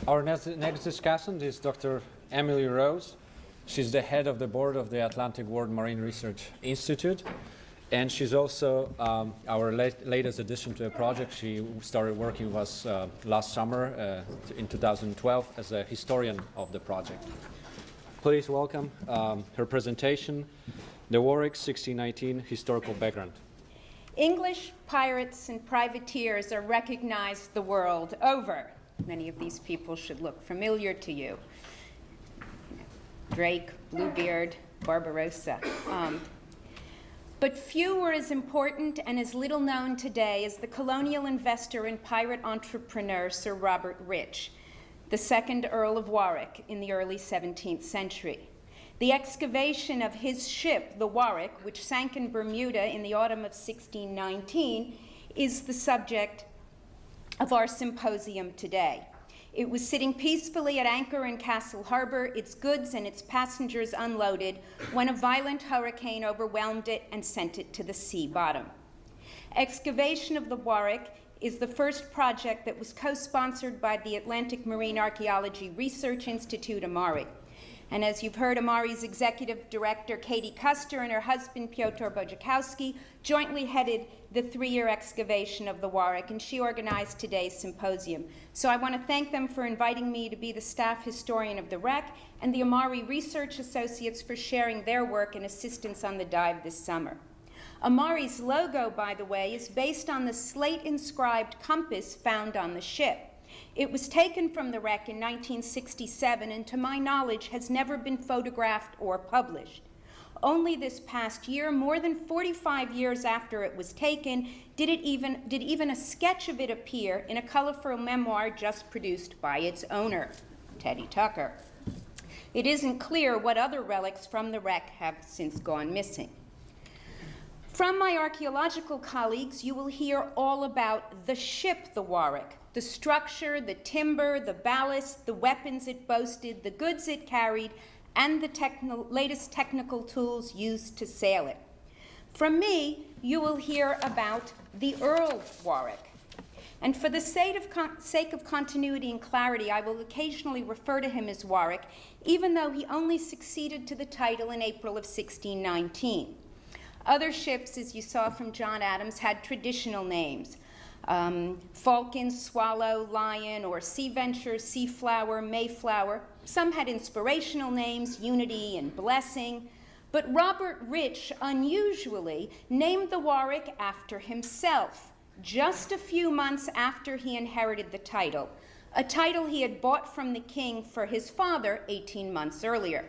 Our next discussant is Dr. Emily Rose. She's the head of the board of the Atlantic World Marine Research Institute, and she's also our latest addition to the project. She started working with us last summer in 2012 as a historian of the project. Please welcome her presentation, The Warwick 1619 Historical Background. English pirates and privateers are recognized the world over. Many of these people should look familiar to you. Drake, Bluebeard, Barbarossa. But few were as important and as little known today as the colonial investor and pirate entrepreneur Sir Robert Rich, the second Earl of Warwick in the early 17th century. The excavation of his ship, the Warwick, which sank in Bermuda in the autumn of 1619, is the subject of our symposium today. It was sitting peacefully at anchor in Castle Harbor, its goods and its passengers unloaded, when a violent hurricane overwhelmed it and sent it to the sea bottom. Excavation of the Warwick is the first project that was co-sponsored by the Atlantic Marine Archaeology Research Institute, AMARI. And as you've heard, AMARI's executive director, Katie Custer, and her husband, Piotr Bojakowski, jointly headed the 3-year excavation of the Warwick, and she organized today's symposium. So I want to thank them for inviting me to be the staff historian of the wreck, and the AMARI research associates for sharing their work and assistance on the dive this summer. AMARI's logo, by the way, is based on the slate-inscribed compass found on the ship. It was taken from the wreck in 1967 and, to my knowledge, has never been photographed or published. Only this past year, more than 45 years after it was taken, did even a sketch of it appear in a colorful memoir just produced by its owner, Teddy Tucker. It isn't clear what other relics from the wreck have since gone missing. From my archaeological colleagues, you will hear all about the ship, the Warwick, the structure, the timber, the ballast, the weapons it boasted, the goods it carried, and the latest technical tools used to sail it. From me, you will hear about the Earl Warwick. And for the sake of continuity and clarity, I will occasionally refer to him as Warwick, even though he only succeeded to the title in April of 1619. Other ships, as you saw from John Adams, had traditional names. Falcon, Swallow, Lion, or Sea Venture, Seaflower, Mayflower. Some had inspirational names, Unity and Blessing. But Robert Rich, unusually, named the Warwick after himself, just a few months after he inherited the title, a title he had bought from the king for his father 18 months earlier.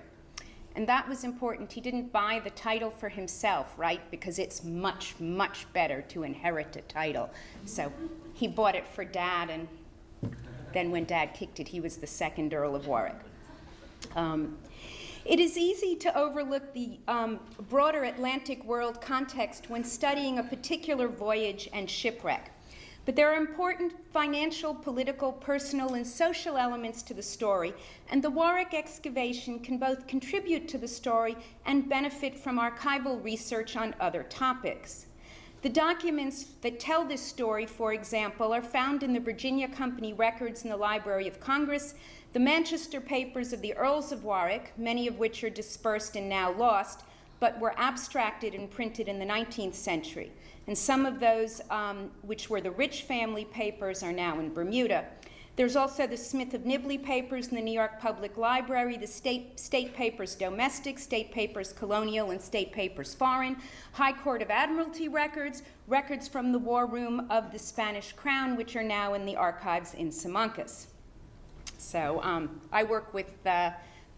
And that was important. He didn't buy the title for himself, right? Because it's much, much better to inherit a title. So he bought it for Dad, and then when Dad kicked it, he was the second Earl of Warwick. It is easy to overlook the broader Atlantic world context when studying a particular voyage and shipwreck. But there are important financial, political, personal, and social elements to the story, and the Warwick excavation can both contribute to the story and benefit from archival research on other topics. The documents that tell this story, for example, are found in the Virginia Company records in the Library of Congress, the Manchester papers of the Earls of Warwick, many of which are dispersed and now lost, but were abstracted and printed in the 19th century. And some of those, which were the Rich family papers, are now in Bermuda. There's also the Smith of Nibley papers in the New York Public Library, the state papers domestic, state papers colonial, and state papers foreign, High Court of Admiralty records, records from the War Room of the Spanish Crown, which are now in the archives in Simancas. So I work with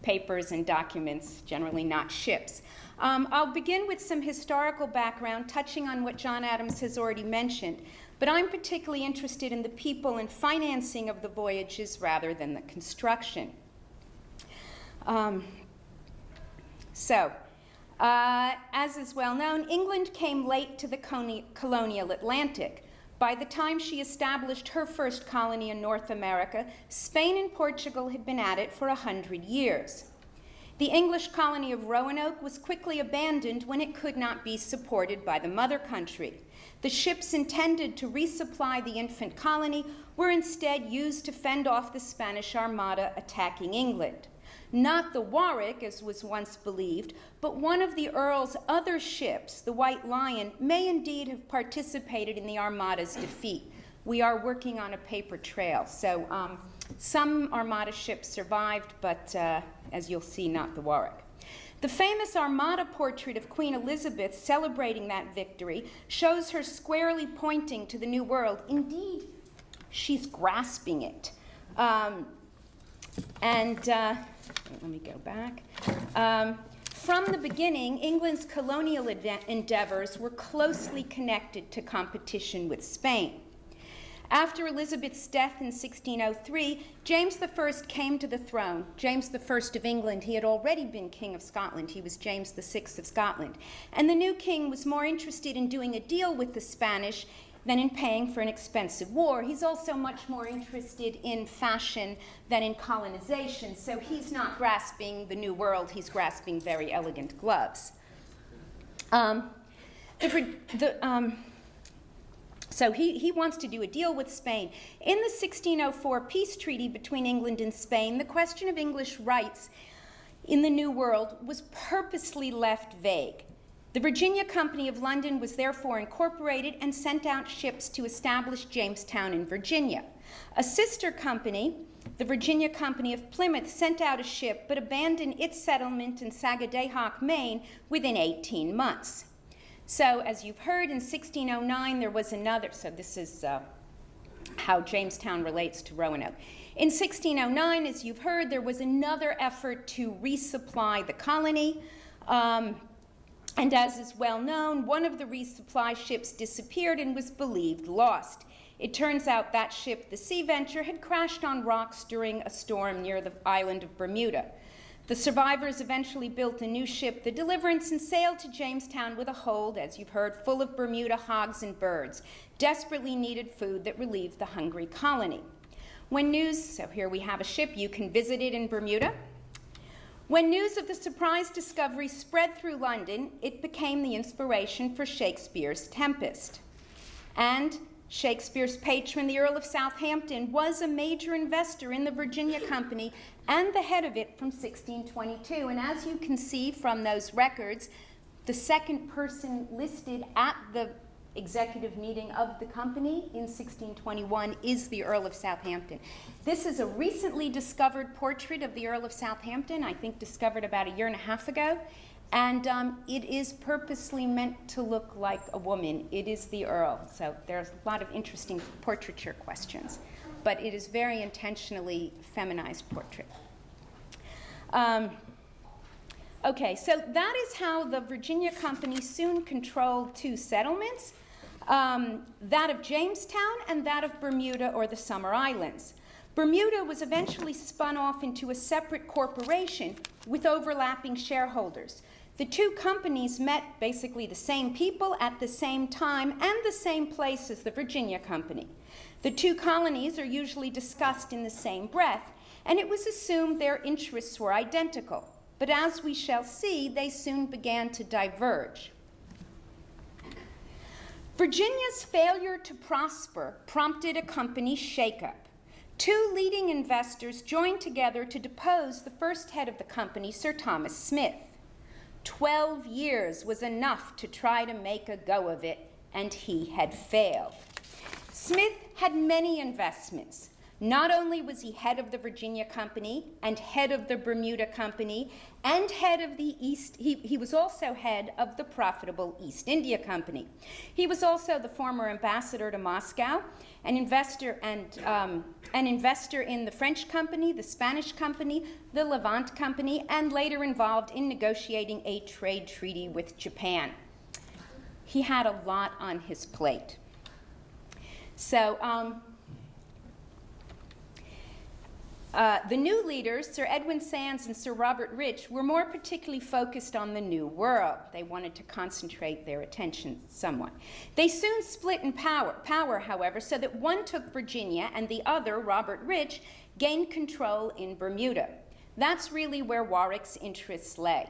papers and documents, generally not ships. I'll begin with some historical background, touching on what John Adams has already mentioned, but I'm particularly interested in the people and financing of the voyages rather than the construction. As is well known, England came late to the colonial Atlantic. By the time she established her first colony in North America, Spain and Portugal had been at it for 100 years. The English colony of Roanoke was quickly abandoned when it could not be supported by the mother country. The ships intended to resupply the infant colony were instead used to fend off the Spanish Armada attacking England. Not the Warwick, as was once believed, but one of the Earl's other ships, the White Lion, may indeed have participated in the Armada's defeat. We are working on a paper trail, so some Armada ships survived, but as you'll see, not the Warwick. The famous Armada portrait of Queen Elizabeth celebrating that victory shows her squarely pointing to the New World. Indeed, she's grasping it. Let me go back. From the beginning, England's colonial endeavors were closely connected to competition with Spain. After Elizabeth's death in 1603, James I came to the throne. James I of England, he had already been King of Scotland. He was James VI of Scotland. And the new king was more interested in doing a deal with the Spanish than in paying for an expensive war. He's also much more interested in fashion than in colonization, so he's not grasping the New World, he's grasping very elegant gloves. So he wants to do a deal with Spain. In the 1604 peace treaty between England and Spain, the question of English rights in the New World was purposely left vague. The Virginia Company of London was therefore incorporated and sent out ships to establish Jamestown in Virginia. A sister company, the Virginia Company of Plymouth, sent out a ship but abandoned its settlement in Sagadahoc, Maine within 18 months. So as you've heard, in 1609 there was another, so this is how Jamestown relates to Roanoke. In 1609, as you've heard, there was another effort to resupply the colony. And as is well known, one of the resupply ships disappeared and was believed lost. It turns out that ship, the Sea Venture, had crashed on rocks during a storm near the island of Bermuda. The survivors eventually built a new ship, the Deliverance, and sailed to Jamestown with a hold, as you've heard, full of Bermuda hogs and birds, desperately needed food that relieved the hungry colony. When news, so here we have a ship, you can visit it in Bermuda. When news of the surprise discovery spread through London, it became the inspiration for Shakespeare's Tempest. And Shakespeare's patron, the Earl of Southampton, was a major investor in the Virginia Company and the head of it from 1622. And as you can see from those records, the second person listed at the executive meeting of the company in 1621 is the Earl of Southampton. This is a recently discovered portrait of the Earl of Southampton, I think discovered about a year and a half ago, and it is purposely meant to look like a woman. It is the Earl, so there's a lot of interesting portraiture questions, but it is very intentionally feminized portrait. Okay, so that is how the Virginia Company soon controlled two settlements, that of Jamestown and that of Bermuda or the Summer Islands. Bermuda was eventually spun off into a separate corporation with overlapping shareholders. The two companies met basically the same people at the same time and the same place as the Virginia Company. The two colonies are usually discussed in the same breath, and it was assumed their interests were identical. But as we shall see, they soon began to diverge. Virginia's failure to prosper prompted a company shakeup. Two leading investors joined together to depose the first head of the company, Sir Thomas Smith. 12 years was enough to try to make a go of it, and he had failed. Smith had many investments. Not only was he head of the Virginia Company and head of the Bermuda Company and head of the East, he was also head of the profitable East India Company. He was also the former ambassador to Moscow, an investor in the French Company, the Spanish Company, the Levant Company, and later involved in negotiating a trade treaty with Japan. He had a lot on his plate. So, the new leaders, Sir Edwin Sandys and Sir Robert Rich, were more particularly focused on the New World. They wanted to concentrate their attention somewhat. They soon split in power, however, so that one took Virginia and the other, Robert Rich, gained control in Bermuda. That's really where Warwick's interests lay.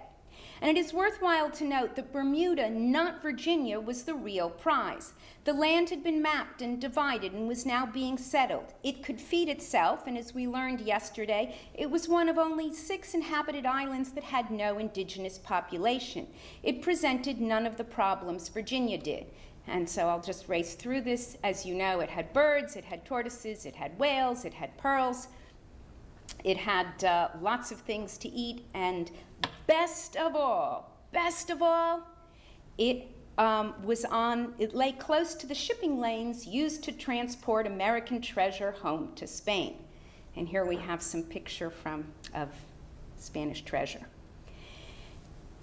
And it is worthwhile to note that Bermuda, not Virginia, was the real prize. The land had been mapped and divided and was now being settled. It could feed itself, and as we learned yesterday, it was one of only 6 inhabited islands that had no indigenous population. It presented none of the problems Virginia did. And so I'll just race through this. As you know, it had birds, it had tortoises, it had whales, it had pearls. It had lots of things to eat, and best of all, it lay close to the shipping lanes used to transport American treasure home to Spain. And here we have some picture of Spanish treasure.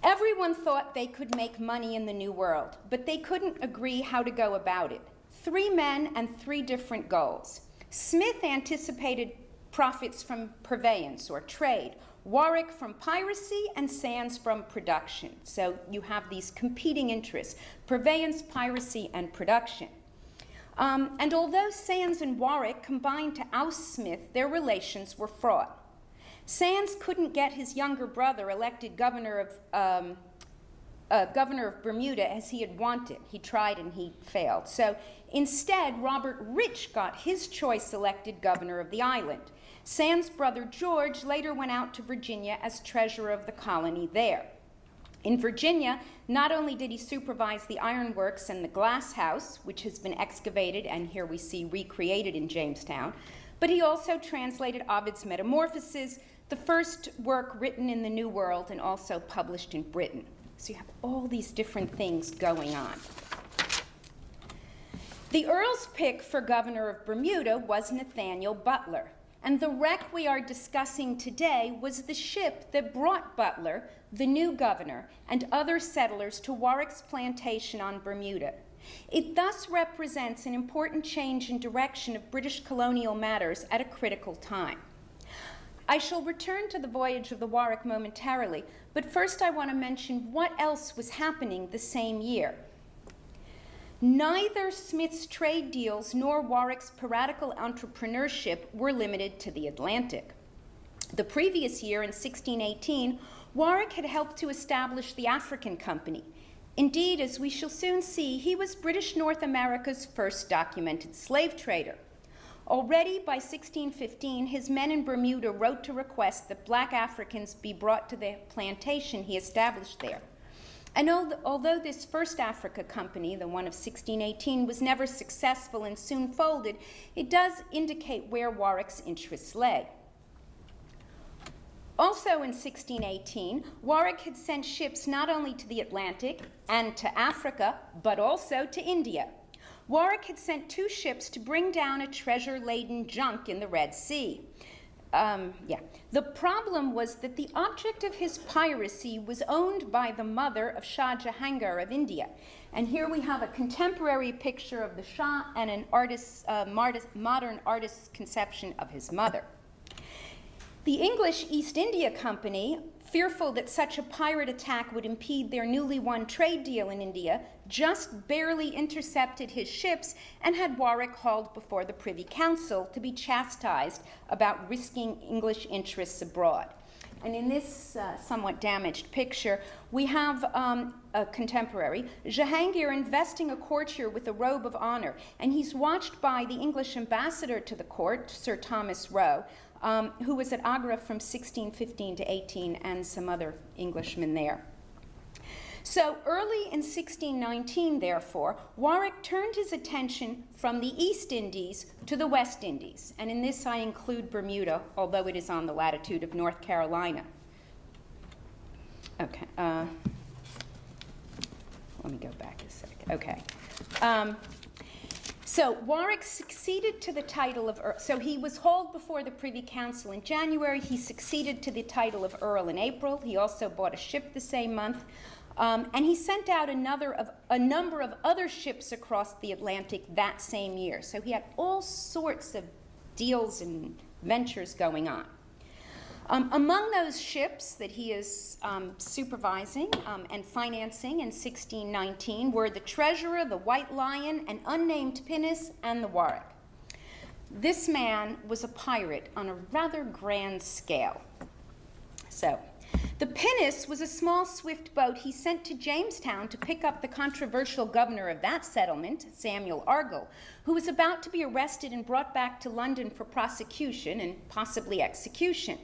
Everyone thought they could make money in the New World, but they couldn't agree how to go about it. 3 men and 3 different goals. Smith anticipated profits from purveyance or trade, Warwick from piracy, and Sands from production. So you have these competing interests, purveyance, piracy, and production. And although Sands and Warwick combined to oust Smith, their relations were fraught. Sands couldn't get his younger brother elected governor of Bermuda as he had wanted. He tried and he failed. So instead, Robert Rich got his choice elected governor of the island. Sands' brother George later went out to Virginia as treasurer of the colony there. In Virginia, not only did he supervise the ironworks and the glass house, which has been excavated and here we see recreated in Jamestown, but he also translated Ovid's Metamorphoses, the first work written in the New World and also published in Britain. So you have all these different things going on. The Earl's pick for governor of Bermuda was Nathaniel Butler. And the wreck we are discussing today was the ship that brought Butler, the new governor, and other settlers to Warwick's plantation on Bermuda. It thus represents an important change in direction of British colonial matters at a critical time. I shall return to the voyage of the Warwick momentarily, but first I want to mention what else was happening the same year. Neither Smith's trade deals nor Warwick's piratical entrepreneurship were limited to the Atlantic. The previous year, in 1618, Warwick had helped to establish the African Company. Indeed, as we shall soon see, he was British North America's first documented slave trader. Already by 1615, his men in Bermuda wrote to request that black Africans be brought to the plantation he established there. And although this first Africa Company, the one of 1618, was never successful and soon folded, it does indicate where Warwick's interests lay. Also in 1618, Warwick had sent ships not only to the Atlantic and to Africa, but also to India. Warwick had sent 2 ships to bring down a treasure-laden junk in the Red Sea. The problem was that the object of his piracy was owned by the mother of Shah Jahangar of India. And here we have a contemporary picture of the Shah and an modern artist's conception of his mother. The English East India Company, fearful that such a pirate attack would impede their newly won trade deal in India, just barely intercepted his ships and had Warwick hauled before the Privy Council to be chastised about risking English interests abroad. And in this somewhat damaged picture, we have a contemporary, Jahangir investing a courtier with a robe of honor, and he's watched by the English ambassador to the court, Sir Thomas Roe, who was at Agra from 1615 to 18, and some other Englishmen there. So early in 1619, therefore, Warwick turned his attention from the East Indies to the West Indies. And in this I include Bermuda, although it is on the latitude of North Carolina. Okay. Let me go back a sec. Okay. So Warwick succeeded to the title of Earl. So he was hauled before the Privy Council in January. He succeeded to the title of Earl in April. He also bought a ship the same month. And he sent out a number of other ships across the Atlantic that same year. So he had all sorts of deals and ventures going on. Among those ships that he is supervising and financing in 1619 were the Treasurer, the White Lion, an unnamed pinnace, and the Warwick. This man was a pirate on a rather grand scale. So, The pinnace was a small, swift boat he sent to Jamestown to pick up the controversial governor of that settlement, Samuel Argall, who was about to be arrested and brought back to London for prosecution and possibly execution.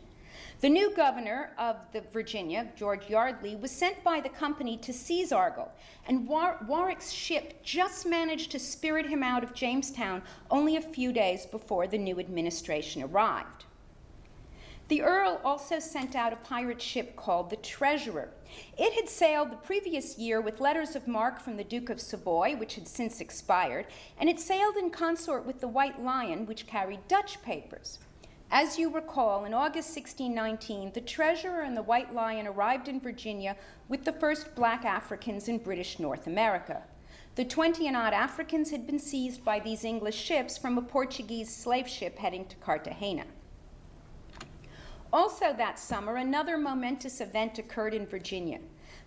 The new governor of the Virginia, George Yardley, was sent by the company to seize Argall, and Warwick's ship just managed to spirit him out of Jamestown only a few days before the new administration arrived. The Earl also sent out a pirate ship called the Treasurer. It had sailed the previous year with letters of marque from the Duke of Savoy, which had since expired, and it sailed in consort with the White Lion, which carried Dutch papers. As you recall, in August 1619, the Treasurer and the White Lion arrived in Virginia with the first black Africans in British North America. The 20-and-odd Africans had been seized by these English ships from a Portuguese slave ship heading to Cartagena. Also that summer, another momentous event occurred in Virginia.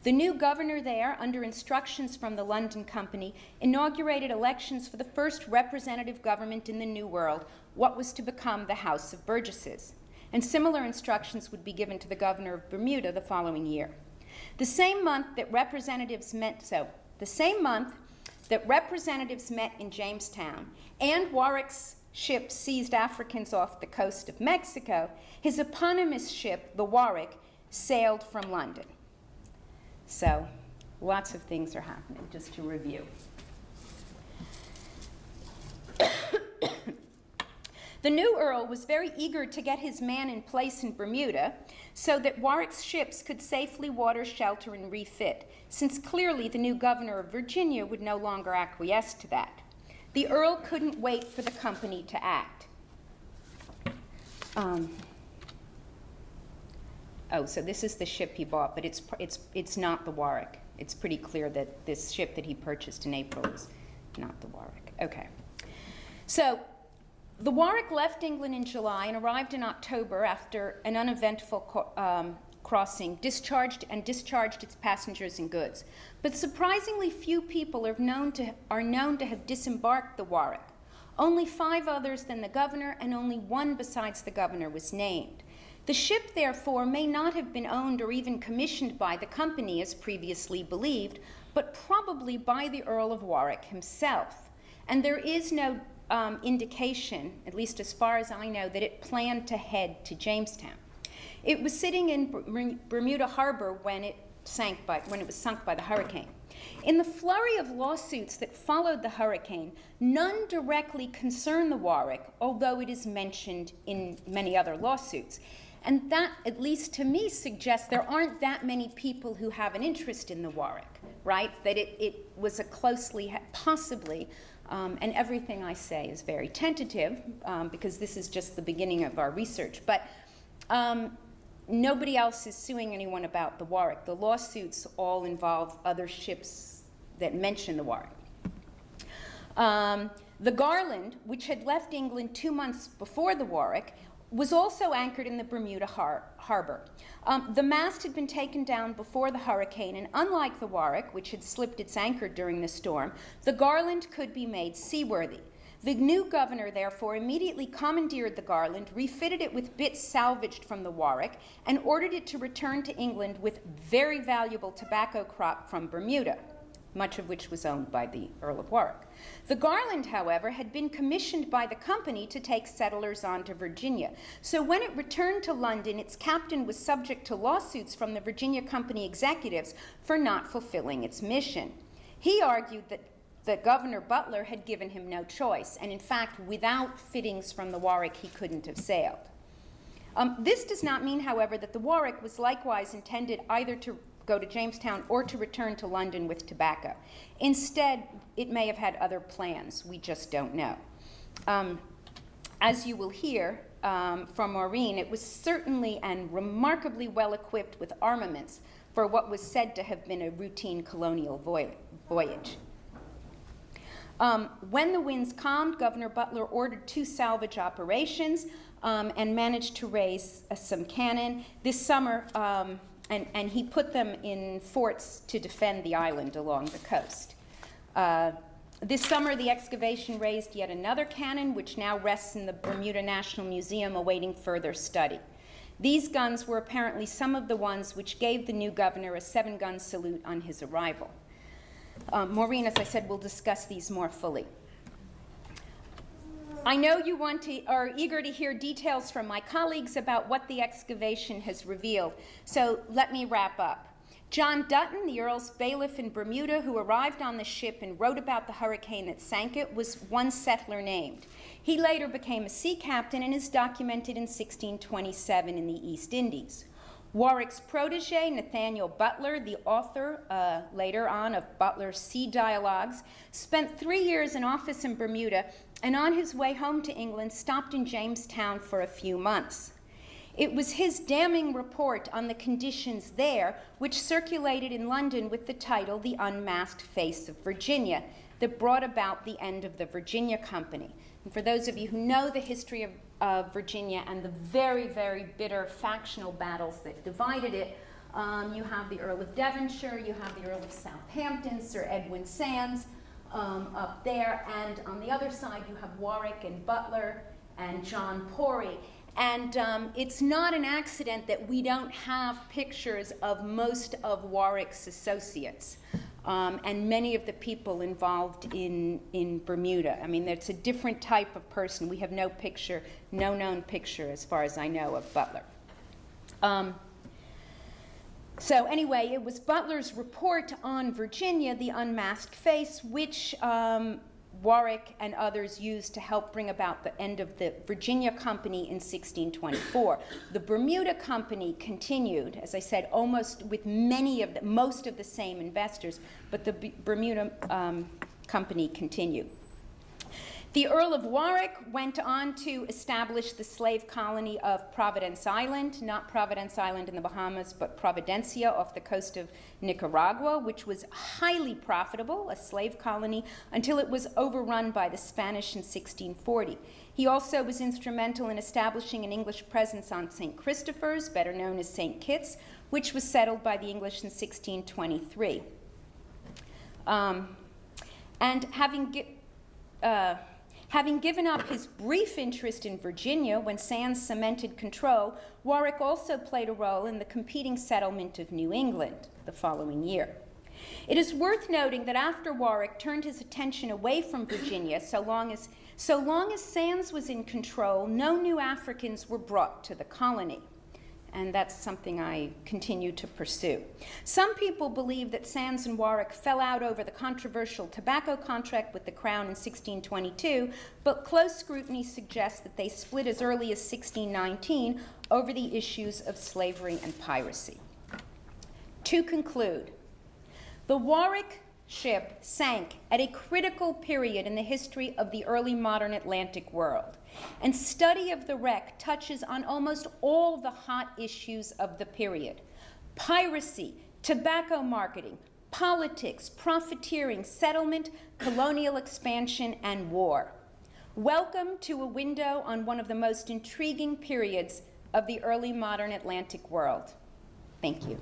The new governor there, under instructions from the London Company, inaugurated elections for the first representative government in the New World, what was to become the House of Burgesses. And similar instructions would be given to the governor of Bermuda the following year. The same month that representatives met in Jamestown, and Warwick's ship seized Africans off the coast of Mexico, his eponymous ship, the Warwick, sailed from London. So, lots of things are happening, just to review. The new Earl was very eager to get his man in place in Bermuda so that Warwick's ships could safely water, shelter, and refit, since clearly the new governor of Virginia would no longer acquiesce to that. The Earl couldn't wait for the company to act. So this is the ship he bought, but it's not the Warwick. It's pretty clear that this ship that he purchased in April is not the Warwick. Okay. So the Warwick left England in July and arrived in October after an uneventful crossing, discharged its passengers and goods. But surprisingly few people are known to have disembarked the Warwick. Only 5 others than the governor, and only 1 besides the governor was named. The ship, therefore, may not have been owned or even commissioned by the company as previously believed, but probably by the Earl of Warwick himself. And there is no indication, at least as far as I know, that it planned to head to Jamestown. It was sitting in Bermuda Harbor when it was sunk by the hurricane. In the flurry of lawsuits that followed the hurricane, none directly concern the Warwick, although it is mentioned in many other lawsuits. And that, at least to me, suggests there aren't that many people who have an interest in the Warwick, right? That it was a closely, possibly, and everything I say is very tentative, because this is just the beginning of our research. But nobody else is suing anyone about the Warwick. The lawsuits all involve other ships that mention the Warwick. The Garland, which had left England 2 months before the Warwick, was also anchored in the Bermuda harbor. The mast had been taken down before the hurricane, and unlike the Warwick, which had slipped its anchor during the storm, the Garland could be made seaworthy. The new governor, therefore, immediately commandeered the Garland, refitted it with bits salvaged from the Warwick, and ordered it to return to England with very valuable tobacco crop from Bermuda, much of which was owned by the Earl of Warwick. The Garland, however, had been commissioned by the company to take settlers on to Virginia. So when it returned to London, its captain was subject to lawsuits from the Virginia Company executives for not fulfilling its mission. He argued that Governor Butler had given him no choice, and in fact, without fittings from the Warwick, he couldn't have sailed. This does not mean, however, that the Warwick was likewise intended either to go to Jamestown or to return to London with tobacco. Instead, it may have had other plans. We just don't know. As you will hear from Maureen, it was certainly and remarkably well equipped with armaments for what was said to have been a routine colonial voyage. When the winds calmed, Governor Butler ordered 2 salvage operations and managed to raise some cannon. This summer, and he put them in forts to defend the island along the coast. This summer, the excavation raised yet another cannon, which now rests in the Bermuda National Museum awaiting further study. These guns were apparently some of the ones which gave the new governor a 7-gun salute on his arrival. Maureen, as I said, will discuss these more fully. I know you are eager to hear details from my colleagues about what the excavation has revealed, so let me wrap up. John Dutton, the Earl's bailiff in Bermuda, who arrived on the ship and wrote about the hurricane that sank it, was one settler named. He later became a sea captain and is documented in 1627 in the East Indies. Warwick's protege, Nathaniel Butler, the author later on of Butler's Sea Dialogues, spent 3 years in office in Bermuda and on his way home to England stopped in Jamestown for a few months. It was his damning report on the conditions there, which circulated in London with the title The Unmasked Face of Virginia, that brought about the end of the Virginia Company. And for those of you who know the history of Virginia and the very, very bitter factional battles that divided it, you have the Earl of Devonshire, you have the Earl of Southampton, Sir Edwin Sandys up there, and on the other side you have Warwick and Butler and John Poree. And it's not an accident that we don't have pictures of most of Warwick's associates and many of the people involved in Bermuda. I mean, it's a different type of person. We have no known picture, as far as I know, of Butler. So anyway, it was Butler's report on Virginia, The Unmasked Face, which Warwick and others used to help bring about the end of the Virginia Company in 1624. The Bermuda Company continued, as I said, almost with most of the same investors, but the Bermuda Company continued. The Earl of Warwick went on to establish the slave colony of Providence Island, not Providence Island in the Bahamas, but Providencia off the coast of Nicaragua, which was highly profitable, a slave colony, until it was overrun by the Spanish in 1640. He also was instrumental in establishing an English presence on St. Christopher's, better known as St. Kitts, which was settled by the English in 1623. And having given up his brief interest in Virginia when Sandys cemented control, Warwick also played a role in the competing settlement of New England the following year. It is worth noting that after Warwick turned his attention away from Virginia, so long as Sandys was in control, no new Africans were brought to the colony. And that's something I continue to pursue. Some people believe that Sandys and Warwick fell out over the controversial tobacco contract with the Crown in 1622, but close scrutiny suggests that they split as early as 1619 over the issues of slavery and piracy. To conclude, the Warwick ship sank at a critical period in the history of the early modern Atlantic world, and study of the wreck touches on almost all the hot issues of the period: piracy, tobacco marketing, politics, profiteering, settlement, colonial expansion, and war. Welcome to a window on one of the most intriguing periods of the early modern Atlantic world. Thank you.